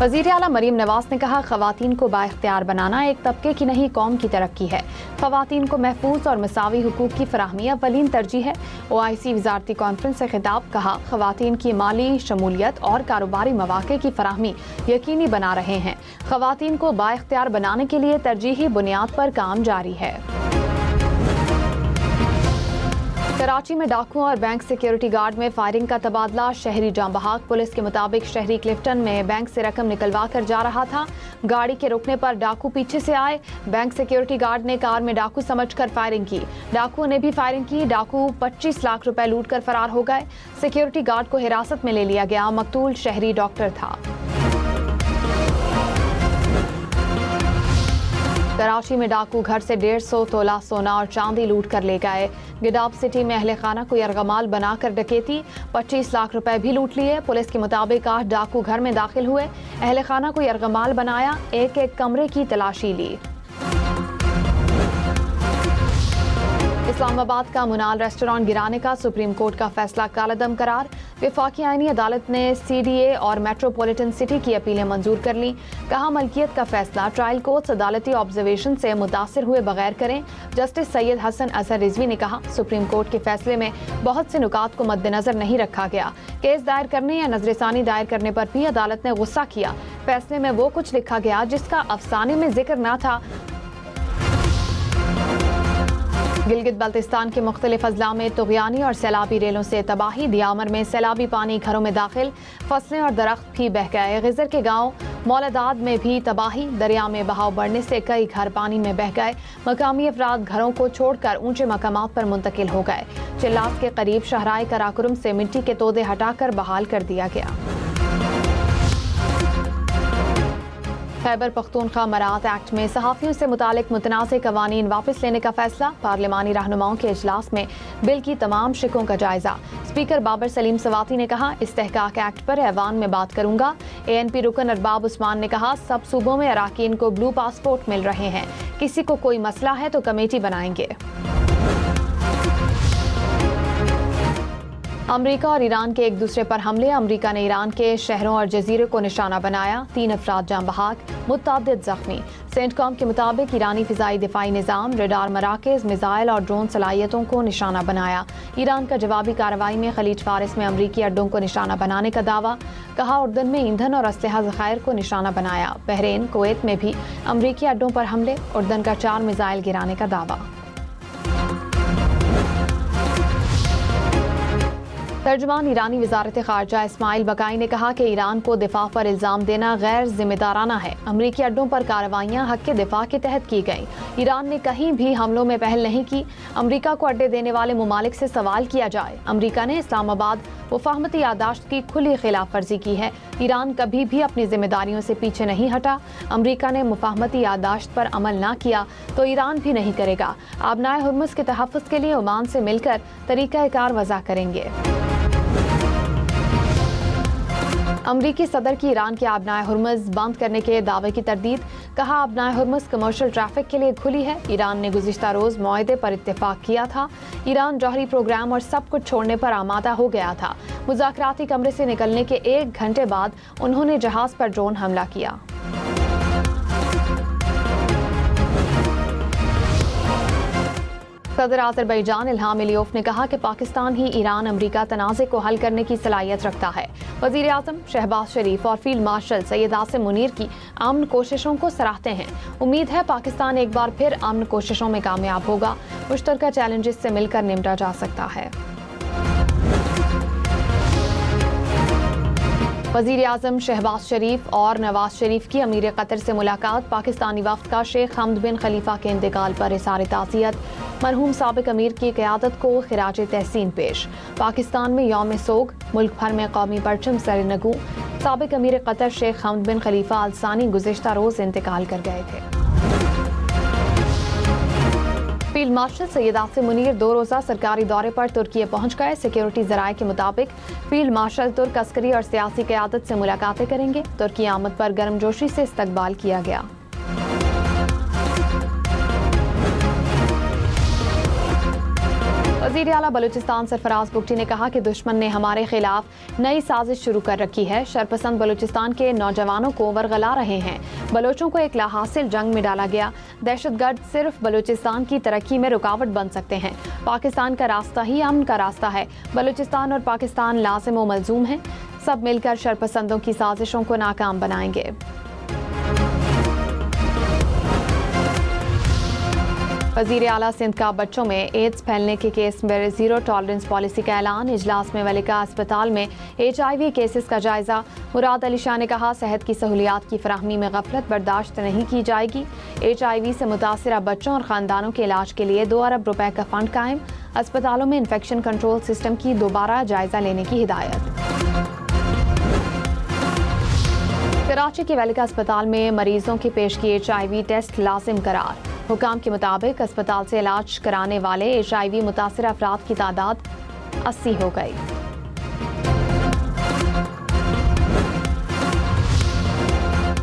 वज़ीर आला मरीम नवाज ने कहा, ख़वातीन को बाइख्तियार बनाना एक तबके की नहीं कौम की तरक्की है। ख़वातीन को महफूज और मसावी हुकूक की फराहमी अव्वलीन तरजीह है। OIC वज़ारती कॉन्फ्रेंस से खिताब, कहा ख़वातीन की माली शमूलियत और कारोबारी मौक़े की फराहमी यकीनी बना रहे हैं। ख़वातीन को बाइख्तियार बनाने के लिए तरजीही बुनियाद पर काम जारी है। कराची में डाकुओं और बैंक सिक्योरिटी गार्ड में फायरिंग का तबादला। शहरी जाम बहाक। पुलिस के मुताबिक शहरी क्लिफ्टन में बैंक से रकम निकलवा कर जा रहा था। गाड़ी के रुकने पर डाकू पीछे से आए। बैंक सिक्योरिटी गार्ड ने कार में डाकू समझकर फायरिंग की। डाकुओं ने भी फायरिंग की। डाकू 25 लाख रुपए लूट कर फरार हो गए। सिक्योरिटी गार्ड को हिरासत में ले लिया गया। मकतूल शहरी डॉक्टर था। कराची में डाकू घर से 150 तोला सोना और चांदी लूट कर ले गए। गिडाब सिटी में अहले खाना को यरगमाल बनाकर डकैती। 25 लाख रुपए भी लूट लिए। पुलिस के मुताबिक 8 डाकू घर में दाखिल हुए। अहले खाना को यरगमाल बनाया। एक एक कमरे की तलाशी ली। इस्लामाबाद का मुनाल रेस्टोरेंट गिराने का सुप्रीम कोर्ट का फैसला कालदम करार। वफाकी आईनी अदालत ने CDA और मेट्रोपॉलिटन सिटी की अपीलें मंजूर कर ली। कहा, मलकियत का फैसला ट्रायल कोर्ट्स अदालती ऑब्जर्वेशन से मुतासिर हुए बगैर करें। जस्टिस सैयद हसन अजहर रिजवी ने कहा, सुप्रीम कोर्ट के फैसले में बहुत से नुकात को मद्देनजर नहीं रखा गया। केस दायर करने या नजरसानी दायर करने पर भी अदालत ने गुस्सा किया। फैसले में वो कुछ लिखा गया जिसका अफसाने में जिक्र न था। गिलगित बल्तिस्तान के मुख्तलिफ अजला में तुग़यानी और सैलाबी रेलों से तबाही। दियामर में सैलाबी पानी घरों में दाखिल। फसलें और दरख्त भी बह गए। गिजर के गांव मौलदाद में भी तबाही। दरिया में बहाव बढ़ने से कई घर पानी में बह गए। मकामी अफराद घरों को छोड़कर ऊंचे मकामात पर मुंतकिल हो गए। चिल्लास के करीब शहराए कराकुरम से मिट्टी के तोदे हटाकर बहाल कर दिया गया। खैबर पख्तूनख्वा मरात एक्ट में सहाफ़ियों से मुतालिक मुतनाज़ कवानीन वापस लेने का फैसला। पार्लिमानी रहनुमाओं के इजलास में बिल की तमाम शिकों का जायजा। स्पीकर बाबर सलीम सवाती ने कहा, इस्तेहकाक एक्ट पर ऐवान में बात करूंगा। ANP रुकन अरबाब उस्मान ने कहा, सब सूबों में अराकीन को ब्लू पासपोर्ट मिल रहे हैं। किसी को कोई मसला है तो कमेटी बनाएंगे। अमरीका और ईरान के एक दूसरे पर हमले। अमरीका ने ईरान के शहरों और जजीरे को निशाना बनाया। 3 अफराद जाम बहाक, मुतअद्दिद जख्मी। सेंटकॉम के मुताबिक ईरानी फिजाई दिफाई निज़ाम, रडार मराकज़, मिसाइल और ड्रोन सलाहियतों को निशाना बनाया। ईरान का जवाबी कार्रवाई में खलीज फारिस में अमरीकी अड्डों को निशाना बनाने का दावा। कहा, उर्दन में ईंधन और असलहा ज़खायर को निशाना बनाया। बहरीन, कुवैत में भी अमरीकी अड्डों पर हमले। उर्दन का 4 मिसाइल गिराने का दावा। तर्जुमान ईरानी वज़ारत ख़ारजा इस्माइल बकाई ने कहा कि ईरान को दिफा पर इल्ज़ाम देना गैर जिम्मेदाराना है। अमरीकी अड्डों पर कार्रवाइयाँ हक़ के दिफा के तहत की गईं। ईरान ने कहीं भी हमलों में पहल नहीं की। अमरीका को अड्डे देने वाले ममालिक से सवाल किया जाए। अमरीका ने इस्लामाबाद वफाहमती यादाश्त की खुली खिलाफ वर्जी की है। ईरान कभी भी अपनी जिम्मेदारियों से पीछे नहीं हटा। अमरीका ने मुफाहमती यादाश्त पर अमल न किया तो ईरान भी नहीं करेगा। आबनाए हुर्मुज़ के तहफ़्फ़ुज़ के लिए ओमान से मिलकर तरीक़ा-ए-कार वज़ा करेंगे। अमरीकी सदर की ईरान के आबनाए हुर्मुज़ बंद करने के दावे की तरदीद। कहा, आबनाए हुर्मुज़ कमर्शियल ट्रैफिक के लिए खुली है। ईरान ने गुज़िश्ता रोज़ मुआहदे पर इत्तेफाक किया था। ईरान जौहरी प्रोग्राम और सब कुछ छोड़ने पर आमादा हो गया था। मुज़ाकराती कमरे से निकलने के 1 घंटे बाद उन्होंने जहाज़ पर ड्रोन हमला किया। सदर अज़रबैजान इल्हाम अलीयोफ ने कहा कि पाकिस्तान ही ईरान अमरीका तनाज़े को हल करने की सलाहियत रखता है। वज़ीर आज़म शहबाज शरीफ और फील्ड मार्शल सैयद आसिम मुनीर की अमन कोशिशों को सराहते हैं। उम्मीद है पाकिस्तान एक बार फिर अमन कोशिशों में कामयाब होगा। मुश्तरका चैलेंजेस से मिलकर निपटा जा सकता है। वज़ीर आज़म शहबाज शरीफ और नवाज शरीफ की अमीर कतर से मुलाकात। पाकिस्तानी वफ़द का शेख हमद बिन खलीफा के इंतकाल पर इज़हार ताज़ियत। मरहूम साबिक अमीर की क़यादत को खिराज तहसीन पेश। पाकिस्तान में यौम सोग, मुल्क भर में कौमी परचम सरनगू। साबिक अमीर कतर शेख हमद बिन खलीफा अल सानी गुज़िश्ता रोज़ इंतकाल कर गए थे। फील्ड मार्शल सैयद आसिम मुनीर 2 रोज़ा सरकारी दौरे पर तुर्की पहुंच गए। सिक्योरिटी ज़राए के मुताबिक फील्ड मार्शल तुर्क अस्करी और सियासी क़यादत से मुलाकातें करेंगे। तुर्की आमद पर गर्मजोशी से इस्तकबाल किया गया। वज़ीर आला बलूचिस्तान सरफराज बुगटी ने कहा कि दुश्मन ने हमारे खिलाफ नई साजिश शुरू कर रखी है। शरपसंद बलूचिस्तान के नौजवानों को वरगला रहे हैं। बलोचों को एक लाहासिल जंग में डाला गया। दहशतगर्द सिर्फ बलूचिस्तान की तरक्की में रुकावट बन सकते हैं। पाकिस्तान का रास्ता ही अमन का रास्ता है। बलूचिस्तान और पाकिस्तान लाजिम व मलजूम हैं। सब मिलकर शरपसंदों की साजिशों को नाकाम बनाएंगे। वज़ीर आला सिंध का बच्चों में एड्स फैलने के केस में जीरो टॉलरेंस पॉलिसी का ऐलान। इजलास में मलिका अस्पताल में HIV केसेस का जायजा। मुराद अली शाह ने कहा, सेहत की सहूलियात की फराहमी में गफलत बर्दाश्त नहीं की जाएगी। HIV से मुतासिरा बच्चों और ख़ानदानों के इलाज के लिए 2 अरब रुपए का फंड कायम। अस्पतालों में इन्फेक्शन कंट्रोल सिस्टम की दोबारा जायजा लेने की हिदायत। कराची के वेलिका अस्पताल में मरीजों की पेशगी HIV टेस्ट लाजिम करार। हुकाम के मुताबिक अस्पताल से इलाज कराने वाले HIV मुतासिर अफराद की तादाद 80 हो गई।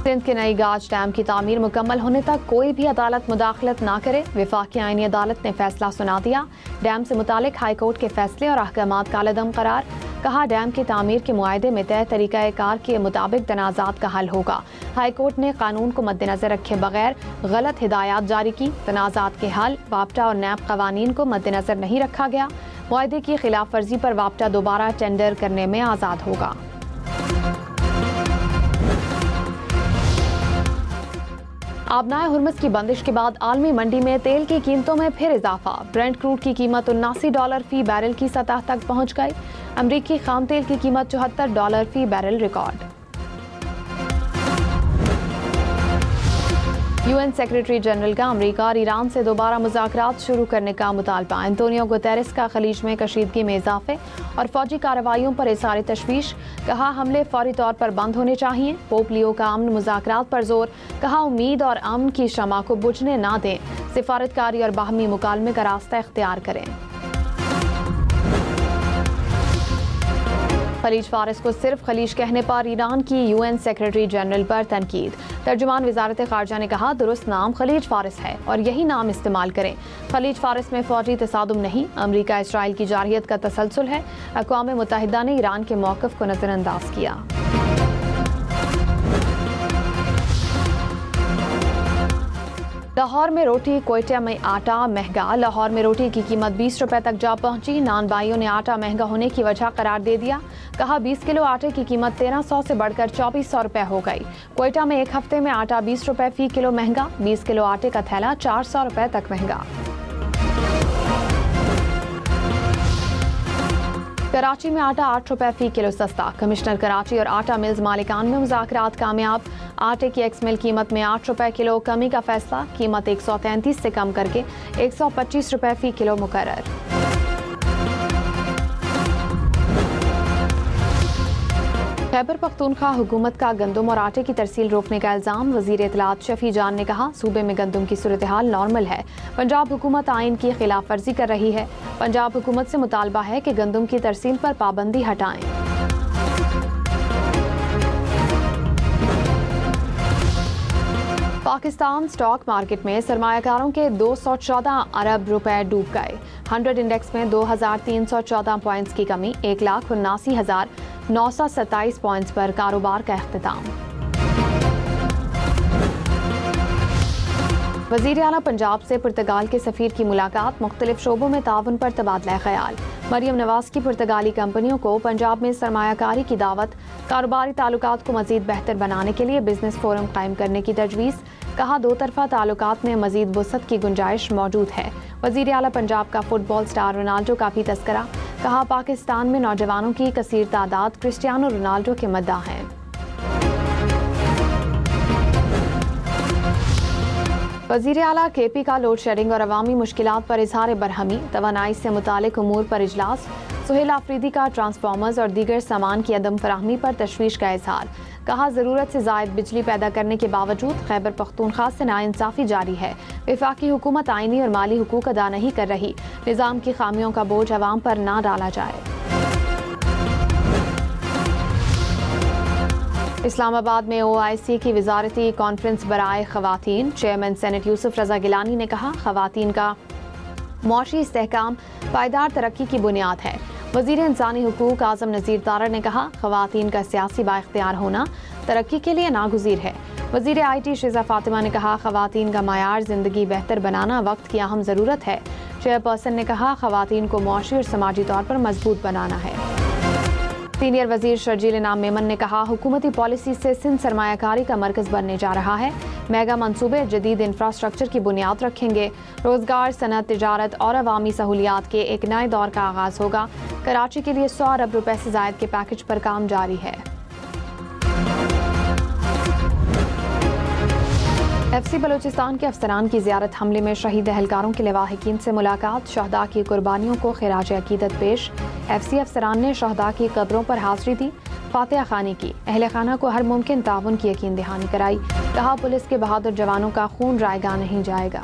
सिंध के नई गाज डैम की तामीर मुकम्मल होने तक कोई भी अदालत मुदाखलत ना करे। वफाकी आईनी अदालत ने फैसला सुना दिया। डैम से मुतालिक हाई कोर्ट के फैसले और अहकामात कालेदम करार। कहा, डैम की तामीर के मुआहदे में तय तरीक़ाकार के मुताबिक तनाज़ात का हल होगा। हाई कोर्ट ने कानून को मद्देनजर रखे बगैर गलत हिदायत जारी की। तनाज़ात के हल वापटा और नैब कवानीन को मद्देनजर नहीं रखा गया। मुआहदे की खिलाफ वर्जी पर वापटा दोबारा टेंडर करने में आज़ाद होगा। आबनाए हुर्मुज़ की बंदिश के बाद आलमी मंडी में तेल की कीमतों में फिर इजाफा। ब्रेंट क्रूड की कीमत $79 फी बैरल की सतह तक पहुंच गई। अमरीकी खाम तेल की कीमत $74 फी barrel record. UN secretary general का अमेरिका और ईरान से दोबारा मुज़ाकरात शुरू करने का मुतालबा। एंटोनियो गुतेरेस का खलीज में कशीदगी में इजाफे और फौजी कार्रवाइयों पर इज़हार तशवीश। कहा, हमले फौरी तौर पर बंद होने चाहिए। पोप लियो का अमन मुज़ाकरात पर जोर। कहा, उम्मीद और अमन की शमा को बुझने ना दें। सिफारतकारी और बाहमी मुकालमे का रास्ता इख्तियार करें। खलीज फारिस को सिर्फ खलीज कहने पर ईरान की UN सेक्रेटरी जनरल पर तनकीद। तर्जुमान वजारत खारजा ने कहा, दुरुस्त नाम खलीज फारिस है और यही नाम इस्तेमाल करें। खलीज फारिस में फौजी तसादुम नहीं, अमरीका इसराइल की जारहियत का तसलसल है। अक़वाम मुत्तहिदा ने ईरान के मौक़िफ़ को नज़रअंदाज किया। लाहौर में रोटी, क्वेटा में आटा महंगा। लाहौर में रोटी की कीमत 20 रुपए तक जा पहुंची। नान भाइयों ने आटा महंगा होने की वजह करार दे दिया। कहा, 20 किलो आटे की कीमत 1300 से बढ़कर 2400 रुपए हो गई। क्वेटा में एक हफ्ते में आटा 20 रुपए फी किलो महंगा। 20 किलो आटे का थैला 400 रुपए तक महंगा। कराची में आटा 8 रुपए फी किलो सस्ता। कमिश्नर कराची और आटा मिल्स मालिकान में मुज़ाकरात कामयाब। आटे की एक्स मिल कीमत में 8 रुपए किलो कमी का फैसला। कीमत 133 से कम करके 125 रुपए फी किलो मुकर्रर। खैबर पख्तूनख्वा हुकूमत का गंदम और आटे की तरसील रोकने का इल्जाम। वजीर इत्तलात शफी जान ने कहा, सूबे में गंदम की सूरत हाल नॉर्मल है। पंजाब हुकूमत आइन की खिलाफ वर्जी कर रही है। पंजाब हुकूमत से मुतालबा है कि गंदम की तरसील पर पाबंदी हटाएं। पाकिस्तान स्टॉक मार्केट में सरमायाकारों के 214 अरब रुपए डूब गए। 100 इंडेक्स में 2314 पॉइंट्स की कमी। 1,79,927 पॉइंट्स पर कारोबार का इख्तिताम। वज़ीर आला पंजाब से पुर्तगाल के सफ़ीर की मुलाकात। मुख्तलिफ शोबों में ताउन पर तबादला ख्याल। मरियम नवाज की पुर्तगाली कंपनियों को पंजाब में सरमायाकारी की दावत। कारोबारी ताल्लुकात को मज़ीद बेहतर बनाने के लिए बिजनेस फोरम कायम करने की तजवीज़। कहा, दो तरफा ताल्लुकात में मज़ीद वुसअत की गुंजाइश मौजूद है। वज़ीर आला पंजाब का फुटबॉल स्टार रोनाल्डो का भी तस्करा। कहा, पाकिस्तान में नौजवानों की कसीर तादाद क्रिस्टियानो रोनाल्डो के मद्दा है। वज़ीर आला KP का लोड शेडिंग और अवामी मुश्किलात पर इज़हार बरहमी। तवानाई से मुतालिक उमूर पर इजलास। सुहेल आफरीदी का ट्रांसफार्मर्स और दीगर सामान की अदम फराहमी पर तशवीश का इजहार। कहा, ज़रूरत से ज़ायद बिजली पैदा करने के बावजूद खैबर पख्तूनख्वा से नाइंसाफ़ी जारी है। वफाकी हुकूमत आइनी और माली हुकूक अदा नहीं कर रही। निज़ाम की खामियों का बोझ अवाम पर ना डाला जाए। इस्लामाबाद में OIC की वजारती कॉन्फ्रेंस बराए ख़वातीन। चेयरमैन सेनेट यूसुफ रज़ा गिलानी ने कहा, ख़वातीन का معاشی استحکام پائیدار ترقی کی بنیاد ہے۔ وزیر انسانی حقوق اعظم نذیر تارڑ نے کہا، خواتین کا سیاسی بااختیار ہونا ترقی کے لیے ناگزیر ہے۔ وزیر IT شیزہ فاطمہ نے کہا، خواتین کا معیار زندگی بہتر بنانا وقت کی اہم ضرورت ہے۔ چیئرپرسن نے کہا، خواتین کو معاشی اور سماجی طور پر مضبوط بنانا ہے۔ سینئر وزیر شرجیل انعام میمن نے کہا، حکومتی پالیسی سے سندھ سرمایہ کاری کا مرکز بننے جا رہا ہے۔ میگا منصوبے جدید انفراسٹرکچر کی بنیاد رکھیں گے۔ روزگار، صنعت، تجارت اور عوامی سہولیات کے ایک نئے دور کا آغاز ہوگا۔ کراچی کے لیے 100 ارب روپے سے زائد کے پیکج پر کام جاری ہے۔ FC بلوچستان کے افسران کی زیارت، حملے میں شہید اہلکاروں کے لواحقین سے ملاقات، شہداء کی قربانیوں کو خراج عقیدت پیش۔ FC افسران نے شہداء کی قبروں پر حاضری دی، فاتحہ خوانی کی، اہل خانہ کو ہر ممکن تعاون کی یقین دہانی کرائی۔ کہا، پولیس کے بہادر جوانوں کا خون رائے گاہ نہیں جائے گا۔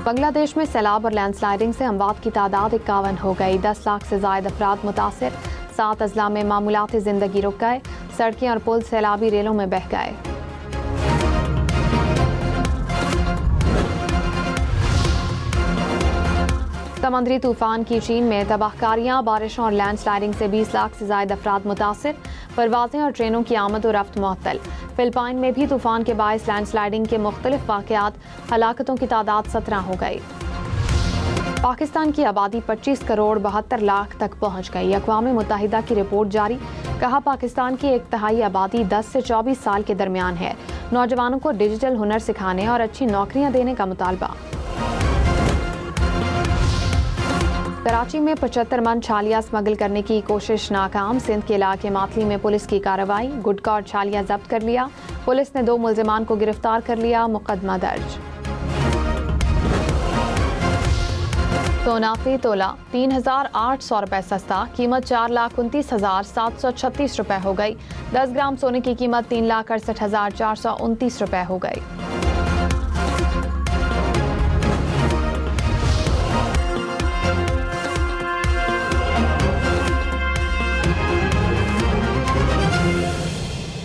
بنگلہ دیش میں سیلاب اور لینڈ سلائڈنگ سے اموات کی تعداد 51 ہو گئی۔ 10 لاکھ سے زائد افراد متاثر۔ 7 اضلاع میں معمولات زندگی رک گئے۔ سڑکیں اور پل سیلابی ریلوں میں بہہ گئے۔ سمندری طوفان کی چین میں تباہ کاریاں، بارشوں اور لینڈ سلائڈنگ سے 20 لاکھ سے زائد افراد متاثر۔ پروازیں اور ٹرینوں کی آمد و رفت معطل۔ فلپائن میں بھی طوفان کے باعث لینڈ سلائڈنگ کے مختلف واقعات، ہلاکتوں کی تعداد 17 ہو گئی۔ پاکستان کی آبادی 25 کروڑ 72 لاکھ تک پہنچ گئی۔ اقوام متحدہ کی رپورٹ جاری۔ کہا، پاکستان کی 1/3 آبادی 10 سے 24 سال کے درمیان ہے۔ نوجوانوں کو ڈیجیٹل ہنر سکھانے اور اچھی نوکریاں دینے کا مطالبہ۔ کراچی میں 75 من چھالیاں اسمگل کرنے کی کوشش ناکام۔ سندھ کے علاقے ماتلی میں پولیس کی کارروائی، گٹکا اور چھالیاں ضبط کر لیا۔ پولیس نے 2 ملزمان کو گرفتار کر لیا، مقدمہ درج۔ سونا فی تولہ 3,800 روپے سستا، قیمت 4,29,736 روپے ہو گئی۔ 10 گرام سونے کی قیمت 3,68,429 روپے ہو گئی۔